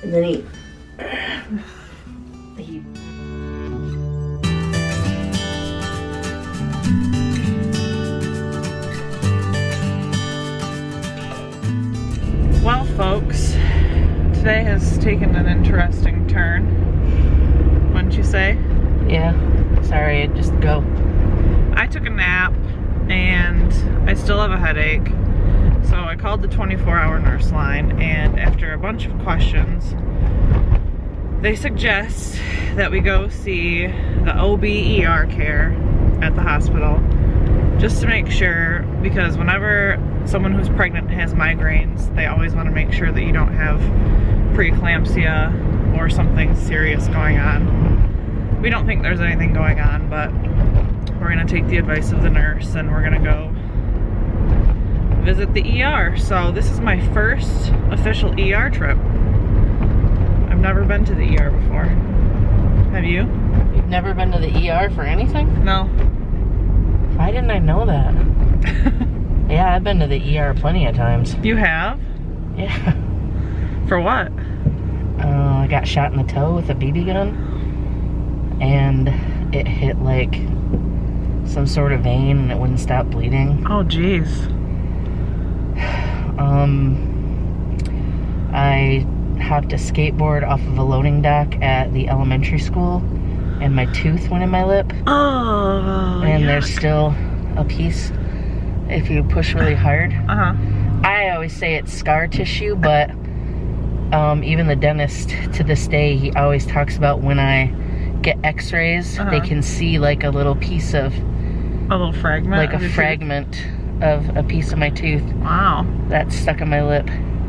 And then he Well, folks, today has taken an interesting turn. Wouldn't you say? Yeah. Sorry, just go. I took a nap and I still have a headache. So I called the 24-hour nurse line, and after a bunch of questions, they suggest that we go see the OB/ER care at the hospital just to make sure, because whenever someone who's pregnant has migraines, they always want to make sure that you don't have preeclampsia or something serious going on. We don't think there's anything going on, but we're going to take the advice of the nurse and we're going to go visit the ER. So this is my first official ER trip. I've never been to the ER before. Have you? You've never been to the ER for anything? No. Why didn't I know that? Yeah, I've been to the ER plenty of times. You have? Yeah. For what? I got shot in the toe with a BB gun, and it hit like some sort of vein and it wouldn't stop bleeding. Oh, jeez. I hopped a skateboard off of a loading dock at the elementary school, and my tooth went in my lip. Oh, and yuck. There's still a piece if you push really hard. Uh-huh. I always say it's scar tissue, but even the dentist to this day, he always talks about when I get x-rays, they can see like a little piece of, a little fragment? like a fragment of a piece of my tooth. Wow. That's stuck in my lip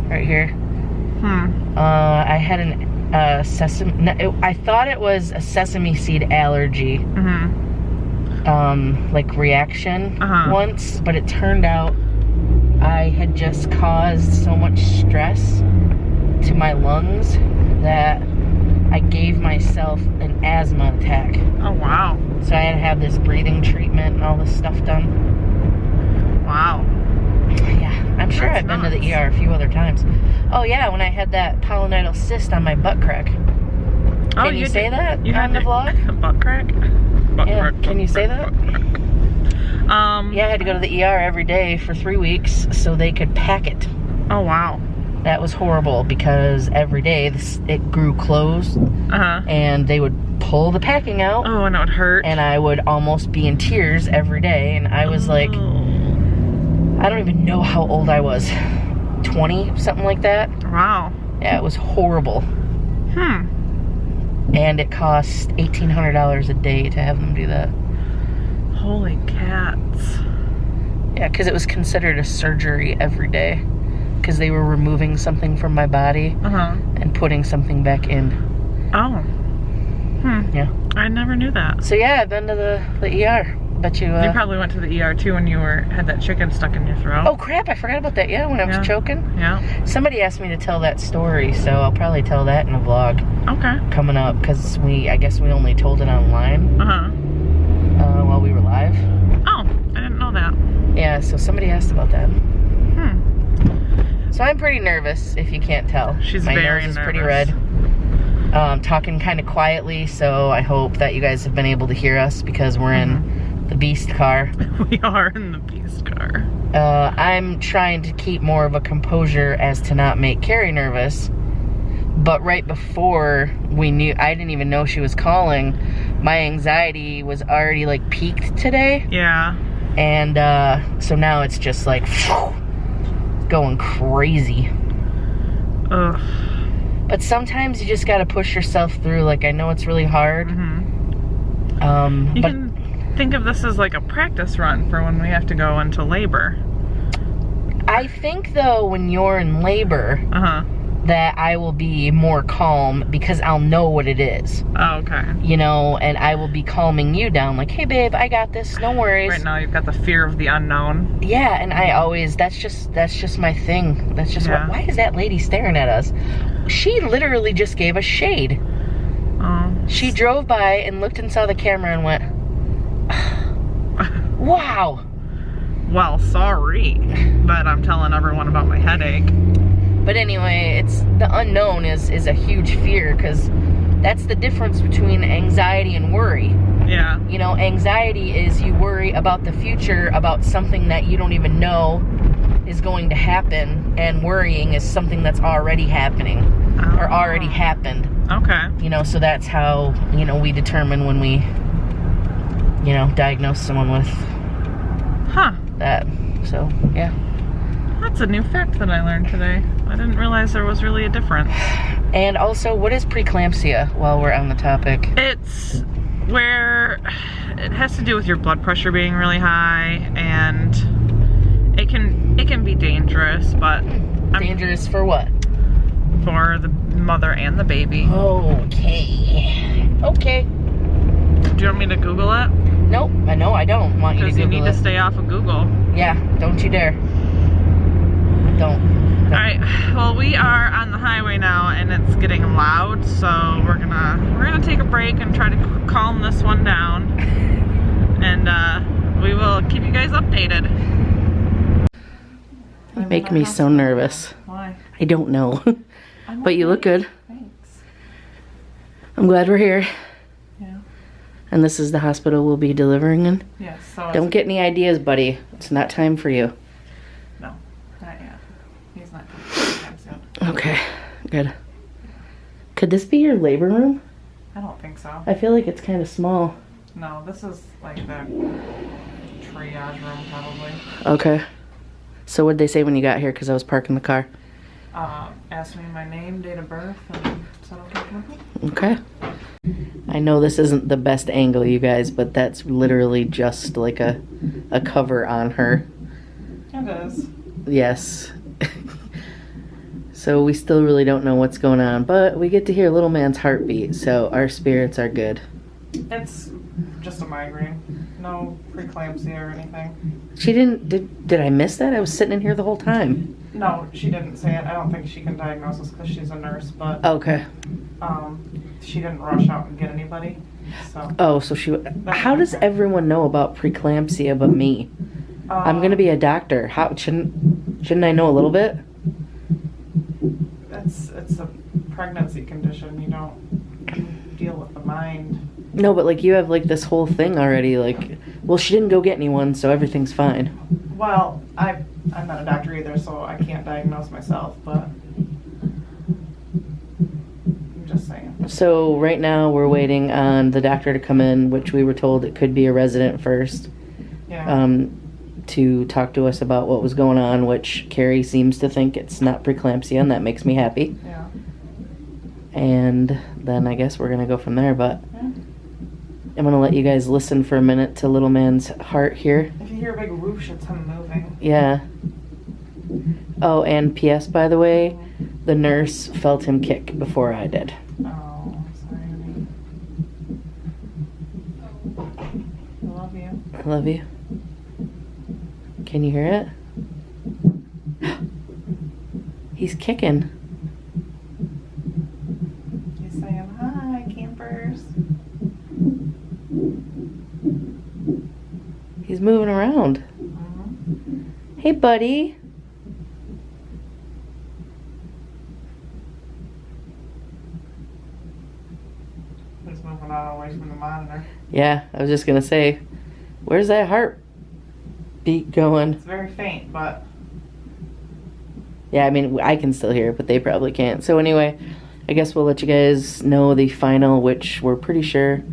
right here. I had an I thought it was a sesame seed allergy like reaction once, but it turned out I had just caused so much stress to my lungs that I gave myself an asthma attack. Oh, wow. So I had to have this breathing treatment and all this stuff done. Wow. Yeah, I'm sure I've been to the ER a few other times. Oh yeah, when I had that pilonidal cyst on my butt crack. Can you say that on the vlog? Butt crack? Yeah, can you say that? Yeah, I had to go to the ER every day for 3 weeks so they could pack it. Oh, wow. That was horrible because every day it grew closed and they would pull the packing out. Oh, and it would hurt. And I would almost be in tears every day, and I was like, I don't even know how old I was. 20, something like that. Wow. Yeah, it was horrible. And it cost $1,800 a day to have them do that. Holy cats. Yeah, because it was considered a surgery every day. Because they were removing something from my body and putting something back in. Oh. Yeah. I never knew that. So yeah, I've been to the ER. Bet you... You probably went to the ER too when you had that chicken stuck in your throat. Oh crap, I forgot about that. Yeah, when I was choking. Yeah. Somebody asked me to tell that story, so I'll probably tell that in a vlog. Okay. Coming up, because I guess we only told it online. While we were live. Oh, I didn't know that. Yeah, so somebody asked about that. So I'm pretty nervous, if you can't tell. She's My very nose is nervous. pretty red. Talking kind of quietly, so I hope that you guys have been able to hear us because we're in the beast car. We are in the beast car. I'm trying to keep more of a composure as to not make Cari nervous. But right before we knew, I didn't even know she was calling, my anxiety was already like peaked today. Yeah. And so now it's just like going crazy. Ugh. But sometimes you just gotta push yourself through. Like, I know it's really hard. You can think of this as like a practice run for when we have to go into labor. I think though, when you're in labor, that I will be more calm because I'll know what it is. Oh, okay. You know, and I will be calming you down like, hey babe, I got this, no worries. Right now you've got the fear of the unknown. Yeah, and I always, that's just my thing. That's just why is that lady staring at us? She literally just gave us shade. Oh. She drove by and looked and saw the camera and went, wow. Well, sorry, but I'm telling everyone about my headache. But anyway, it's the unknown is a huge fear, because that's the difference between anxiety and worry. Yeah. You know, anxiety is you worry about the future, about something that you don't even know is going to happen, and worrying is something that's already happening or already happened. Okay. You know, so that's how, you know, we determine when we, you know, diagnose someone with that. So, yeah. That's a new fact that I learned today. I didn't realize there was really a difference. And also, what is preeclampsia, while we're on the topic? It's where it has to do with your blood pressure being really high, and it can be dangerous, but Dangerous for what? for the mother and the baby. Okay. Okay. Do you want me to Google it? Nope. No, I don't want you to Because you Google need it. to stay off of Google. Yeah, don't you dare. Don't. Alright, well, we are on the highway now and it's getting loud, so we're gonna take a break and try to calm this one down, and we will keep you guys updated. You make me so nervous. Why? I don't know. But you look good. Thanks. I'm glad we're here. Yeah. And this is the hospital we'll be delivering in. Yes. So Don't get any ideas, buddy. It's not time for you. No, not yet. He's not coming anytime soon. Okay, good. Could this be your labor room? I don't think so. I feel like it's kind of small. No, this is like the triage room probably. Okay. So what'd they say when you got here? Because I was parking the car. Asked me my name, date of birth, and said I'll take with me. Okay. I know this isn't the best angle, you guys, but that's literally just like a cover on her. It is. Yes. So we still really don't know what's going on, but we get to hear little man's heartbeat, so our spirits are good. It's just a migraine. No preeclampsia or anything. She didn't, did I miss that? I was sitting in here the whole time. No, she didn't say it. I don't think she can diagnose us because she's a nurse, but Okay. she didn't rush out and get anybody. So Oh, so how does everyone know about preeclampsia but me? I'm gonna be a doctor. How shouldn't I know a little bit? It's a pregnancy condition. You don't deal with the mind. No, but like you have like this whole thing already. Like, well, she didn't go get anyone, so everything's fine. Well, I'm not a doctor either, so I can't diagnose myself, but I'm just saying. So right now we're waiting on the doctor to come in, which we were told it could be a resident first. Yeah. To talk to us about what was going on, which Cari seems to think it's not preeclampsia, and that makes me happy. Yeah. And then I guess we're gonna go from there, but Yeah. I'm gonna let you guys listen for a minute to little man's heart here. If you hear a big whoosh, it's him moving. Yeah. Oh, and P.S. by the way, the nurse felt him kick before I did. Oh, sorry, honey. I love you. I love you. Can you hear it? He's kicking. He's saying, hi, campers. He's moving around. Mm-hmm. Hey, buddy. He's moving out away from the monitor. Yeah, I was just gonna say, where's that heart beat going? It's very faint, but Yeah, I mean, I can still hear it, but they probably can't. So anyway, I guess we'll let you guys know the final, which we're pretty sure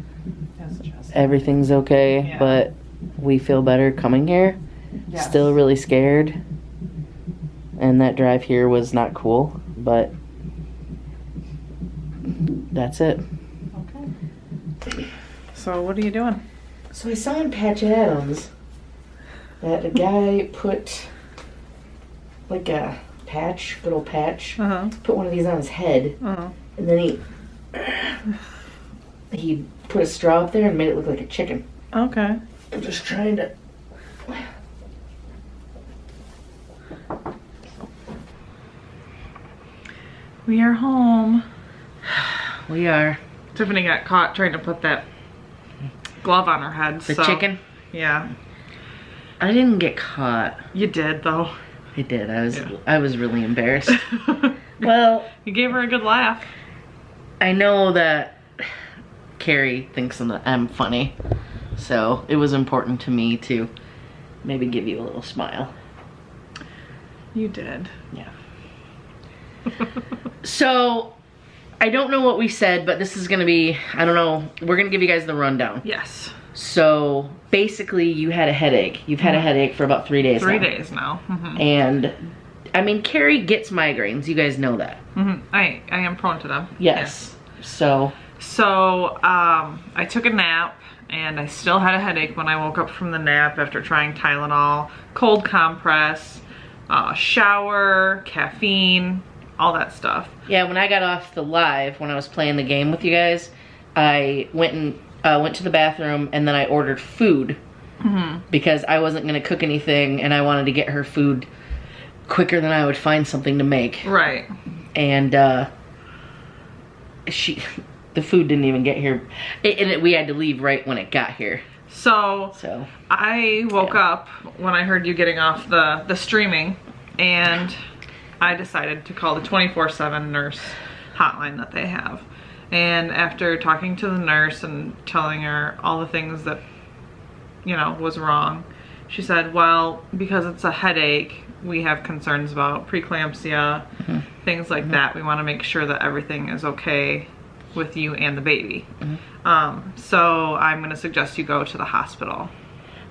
it's just everything's okay, Yeah. but we feel better coming here. yes. Still really scared. And that drive here was not cool, but that's it. Okay. So what are you doing? So I saw in Patch Adams that a guy put like a patch, good old patch, Uh-huh. put one of these on his head, Uh-huh. and then he put a straw up there and made it look like a chicken. Okay. I'm just trying to. We are home. We are. Tiffany got caught trying to put that glove on her head. The so, chicken? Yeah. I didn't get caught. You did, though. It did. I was really embarrassed. Well, you gave her a good laugh. I know that Cari thinks I'm funny, so it was important to me to maybe give you a little smile. You did. Yeah. So, I don't know what we said, but this is gonna be, I don't know, we're gonna give you guys the rundown. Yes. So, basically you had a headache. You've had a headache for about 3 days now. 3 days now. And, I mean, Cari gets migraines, you guys know that. I am prone to them. Yes. So, I took a nap, and I still had a headache when I woke up from the nap after trying Tylenol, cold compress, shower, caffeine, all that stuff. yeah, when I got off the live, when I was playing the game with you guys, I went to the bathroom and then I ordered food because I wasn't gonna cook anything and I wanted to get her food quicker than I would find something to make. Right. And the food didn't even get here, and we had to leave right when it got here. So I woke Yeah. up when I heard you getting off the streaming, and I decided to call the 24/7 nurse hotline that they have. And after talking to the nurse and telling her all the things that, you know, was wrong, she said, well, because it's a headache, we have concerns about preeclampsia, things like that. We want to make sure that everything is okay with you and the baby. So I'm going to suggest you go to the hospital.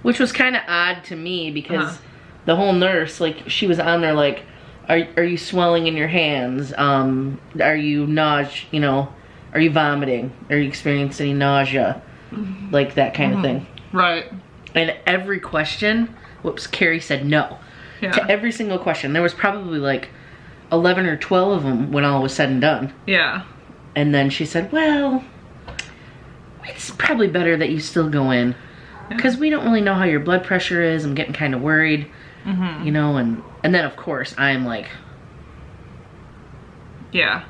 Which was kind of odd to me because the whole nurse, like, she was on there like, are you swelling in your hands? Are you you know, are you vomiting? Are you experiencing any nausea? Like that kind of thing. Right. And every question, Cari said no. Yeah. To every single question. There was probably like 11 or 12 of them when all was said and done. Yeah. And then she said, well, it's probably better that you still go in because we don't really know how your blood pressure is. I'm getting kind of worried, you know, and then of course I'm like, yeah,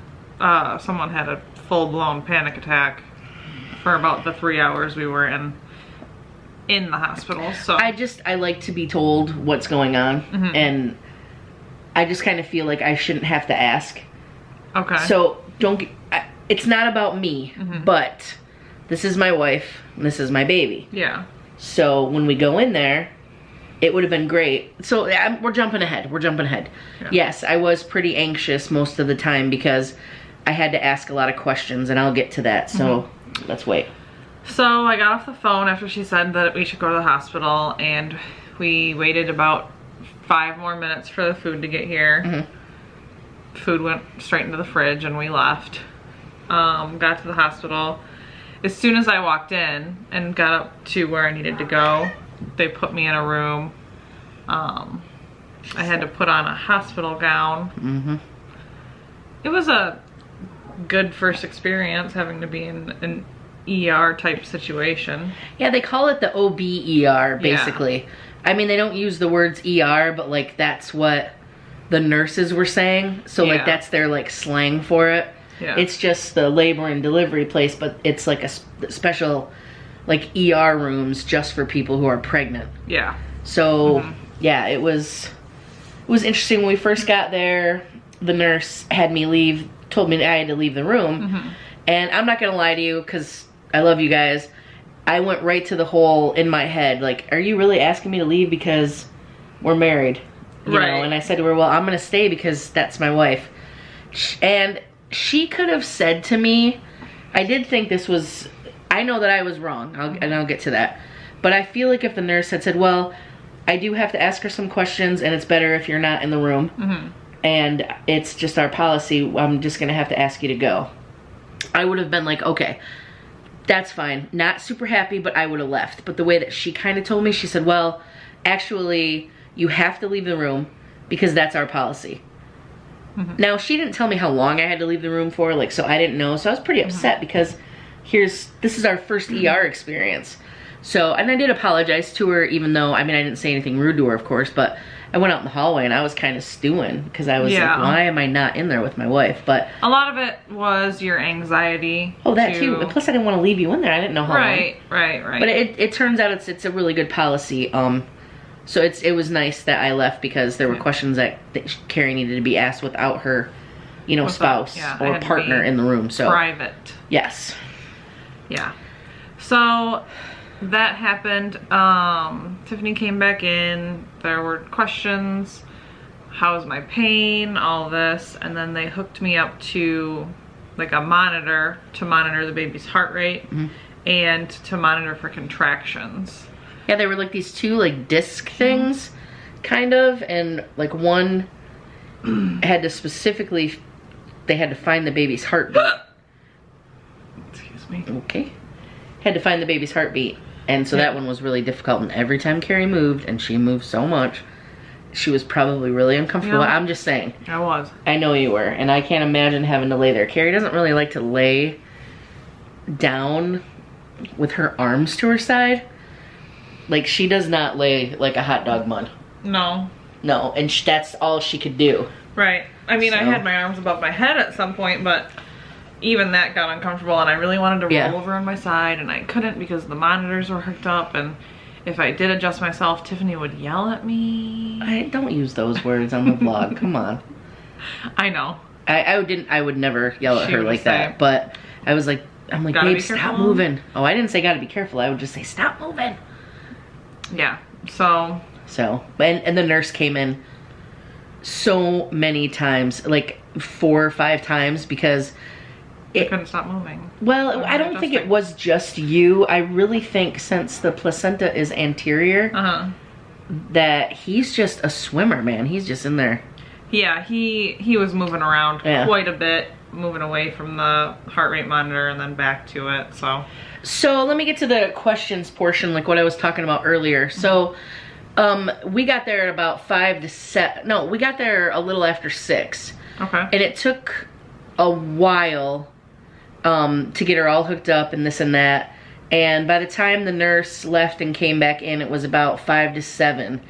someone had a full-blown panic attack for about the 3 hours we were in the hospital. So I like to be told what's going on, and I just kind of feel like I shouldn't have to ask. Okay. So it's not about me, but this is my wife and this is my baby. Yeah. So when we go in there, it would have been great. So we're jumping ahead. Yeah. Yes, I was pretty anxious most of the time because I had to ask a lot of questions, and I'll get to that. So let's wait. So I got off the phone after she said that we should go to the hospital, and we waited about 5 more minutes for the food to get here. Food went straight into the fridge and we left. Got to the hospital. As soon as I walked in and got up to where I needed to go, they put me in a room. I had to put on a hospital gown. It was a good first experience having to be in an ER type situation. Yeah, they call it the OB-ER basically. Yeah. I mean, they don't use the words ER, but like that's what the nurses were saying. So like that's their like slang for it. Yeah. It's just the labor and delivery place, but it's like a special like ER rooms just for people who are pregnant. Yeah. So yeah, it was interesting when we first got there. The nurse had me leave, told me I had to leave the room. And I'm not gonna lie to you, because I love you guys. I went right to the hole in my head, like, are you really asking me to leave because we're married? You know? And I said to her, well, I'm gonna stay because that's my wife. And she could have said to me, I did think this was, I know that I was wrong, and I'll get to that. But I feel like if the nurse had said, well, I do have to ask her some questions, and it's better if you're not in the room. And it's just our policy, I'm just gonna have to ask you to go. I would have been like, okay, that's fine. Not super happy, but I would have left. But the way that she kind of told me, she said, well, actually, you have to leave the room because that's our policy. Now, she didn't tell me how long I had to leave the room for, like, so I didn't know. So I was pretty upset because this is our first ER experience. So, and I did apologize to her, even though, I mean, I didn't say anything rude to her, of course, but I went out in the hallway and I was kind of stewing because I was like, why am I not in there with my wife? But a lot of it was your anxiety. Oh, that too. And plus, I didn't want to leave you in there. I didn't know how long. Right. But it turns out it's a really good policy. So it was nice that I left because there were questions that Cari needed to be asked without her, you know, spouse or partner in the room. So private. Yes. Yeah. So that happened. Tiffany came back in. There were questions. How's my pain? All this. And then they hooked me up to like a monitor to monitor the baby's heart rate and to monitor for contractions. Yeah, they were like these two like disc things, kind of, and like one had to specifically, they had to find the baby's heartbeat. Excuse me. Okay. Had to find the baby's heartbeat. And so that one was really difficult. And every time Cari moved, and she moved so much, she was probably really uncomfortable. Yeah. I'm just saying. I was. I know you were. And I can't imagine having to lay there. Cari doesn't really like to lay down with her arms to her side. Like, she does not lay like a hot dog bun. No. No, and that's all she could do. Right. I mean, So. I had my arms above my head at some point, but even that got uncomfortable, and I really wanted to roll over on my side, and I couldn't because the monitors were hooked up, and if I did adjust myself, Tiffany would yell at me. I don't use those words on the vlog. Come on. I know. I would never yell at her like that, but I was like, I'm like, babe, stop moving. Oh, I didn't say gotta be careful. I would just say, stop moving. Yeah. So, and the nurse came in so many times, like 4 or 5 times, because I couldn't stop moving. Well, I don't think it was just you. I really think since the placenta is anterior, that he's just a swimmer, man. He's just in there. Yeah, he was moving around quite a bit, moving away from the heart rate monitor and then back to it, So let me get to the questions portion, like what I was talking about earlier. So we got there at about 5 to 7. No, we got there a little after 6. Okay. And it took a while to get her all hooked up and this and that. And by the time the nurse left and came back in, it was about 5 to 7.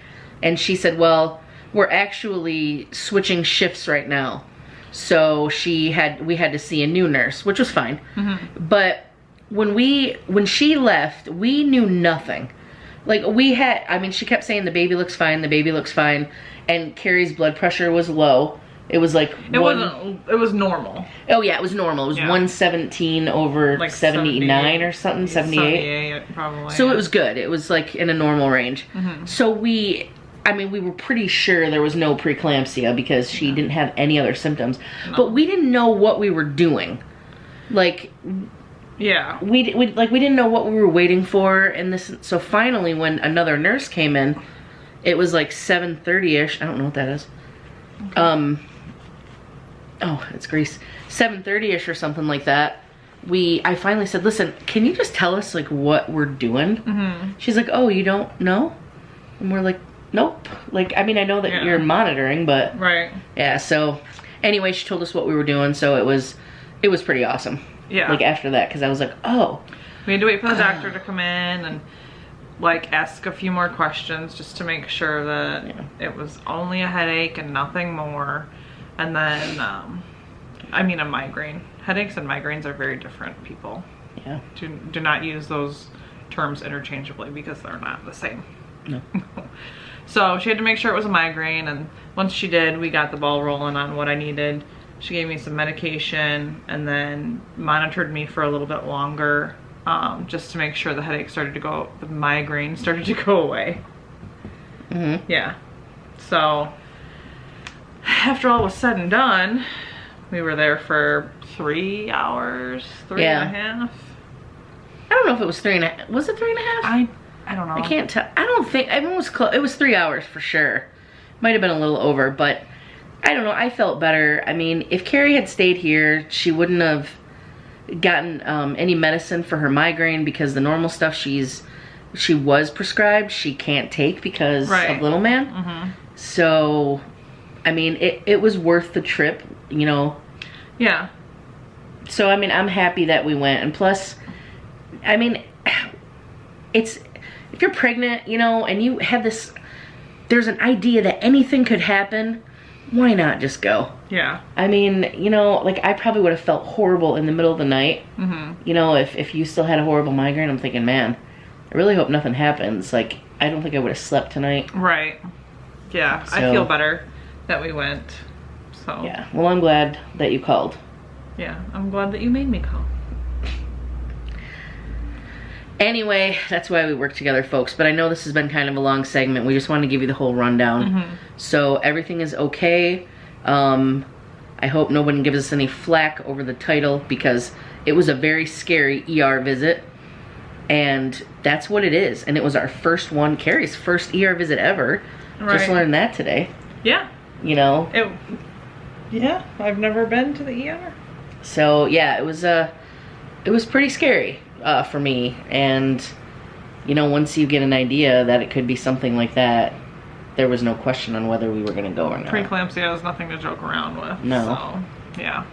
And she said, well, we're actually switching shifts right now. So we had to see a new nurse, which was fine. But when she left, we knew nothing. Like she kept saying the baby looks fine, the baby looks fine. And Cari's blood pressure was low. It was like it was normal. Oh yeah, it was normal. It was 117 over like 79 or something, 78 probably. So it was good. It was like in a normal range. So we were pretty sure there was no preeclampsia because she didn't have any other symptoms. But we didn't know what we were doing. Like, yeah, we didn't know what we were waiting for, and this. So finally, when another nurse came in, it was like 7:30ish. I don't know what that is. Okay. Oh, it's grease. 7:30ish or something like that. I finally said, listen, can you just tell us like what we're doing? She's like, oh, you don't know? And we're like, nope. Like, I mean, I know that you're monitoring, but yeah. So anyway, she told us what we were doing, so it was pretty awesome. Yeah. Like after that, because I was like, oh. We had to wait for the doctor to come in and like ask a few more questions just to make sure that it was only a headache and nothing more. And then, I mean, a migraine. Headaches and migraines are very different, people. Yeah. Do not use those terms interchangeably because they're not the same. No. So she had to make sure it was a migraine, and once she did, we got the ball rolling on what I needed. She gave me some medication and then monitored me for a little bit longer, just to make sure the headache the migraine started to go away. Yeah. So after all was said and done, we were there for 3 hours, 3.5. I don't know if it was 3.5. Was it 3.5? I don't know. I can't tell. I don't think. I mean, it was close. It was 3 hours for sure. Might have been a little over, but I don't know. I felt better. I mean, if Cari had stayed here, she wouldn't have gotten any medicine for her migraine because the normal stuff she was prescribed, she can't take because of little man. So, I mean, it was worth the trip, you know. Yeah. So, I mean, I'm happy that we went. And plus, I mean, if you're pregnant, you know, and you have there's an idea that anything could happen, why not just go? Yeah. I mean, you know, like I probably would have felt horrible in the middle of the night. You know, if you still had a horrible migraine, I'm thinking, man, I really hope nothing happens. Like, I don't think I would have slept tonight. Right. Yeah, So, I feel better that we went. So yeah, well, I'm glad that you called. Yeah, I'm glad that you made me call. Anyway, that's why we work together, folks. But I know this has been kind of a long segment. We just wanted to give you the whole rundown. So everything is okay. I hope no one gives us any flack over the title, because it was a very scary ER visit. And that's what it is. And it was our first one, Cari's first ER visit ever. Right. Just learned that today. Yeah. You know? Yeah, I've never been to the ER. So yeah, it was pretty scary for me. And you know, once you get an idea that it could be something like that, there was no question on whether we were gonna go or not. Preeclampsia is nothing to joke around with. No. So, yeah.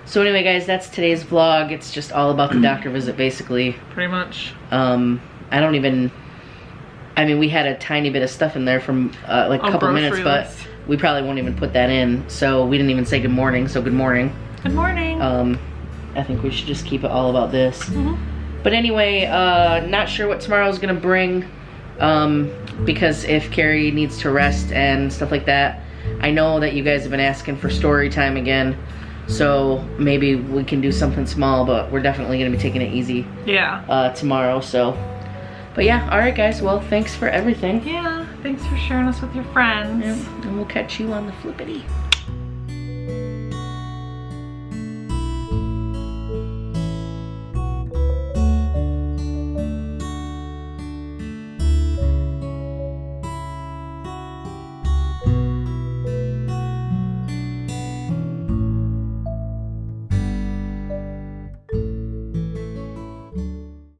So anyway, guys, that's today's vlog. It's just all about the doctor visit, basically. Pretty much. I mean, we had a tiny bit of stuff in there from like a couple minutes, but we probably won't even put that in. So we didn't even say good morning, so good morning. Good morning. I think we should just keep it all about this. But anyway, not sure what tomorrow's gonna bring, because if Cari needs to rest and stuff like that, I know that you guys have been asking for story time again, so maybe we can do something small, but we're definitely gonna be taking it easy. Yeah. Tomorrow, so. But yeah, alright guys, well, thanks for everything. Yeah, thanks for sharing us with your friends. Yeah, and we'll catch you on the flippity.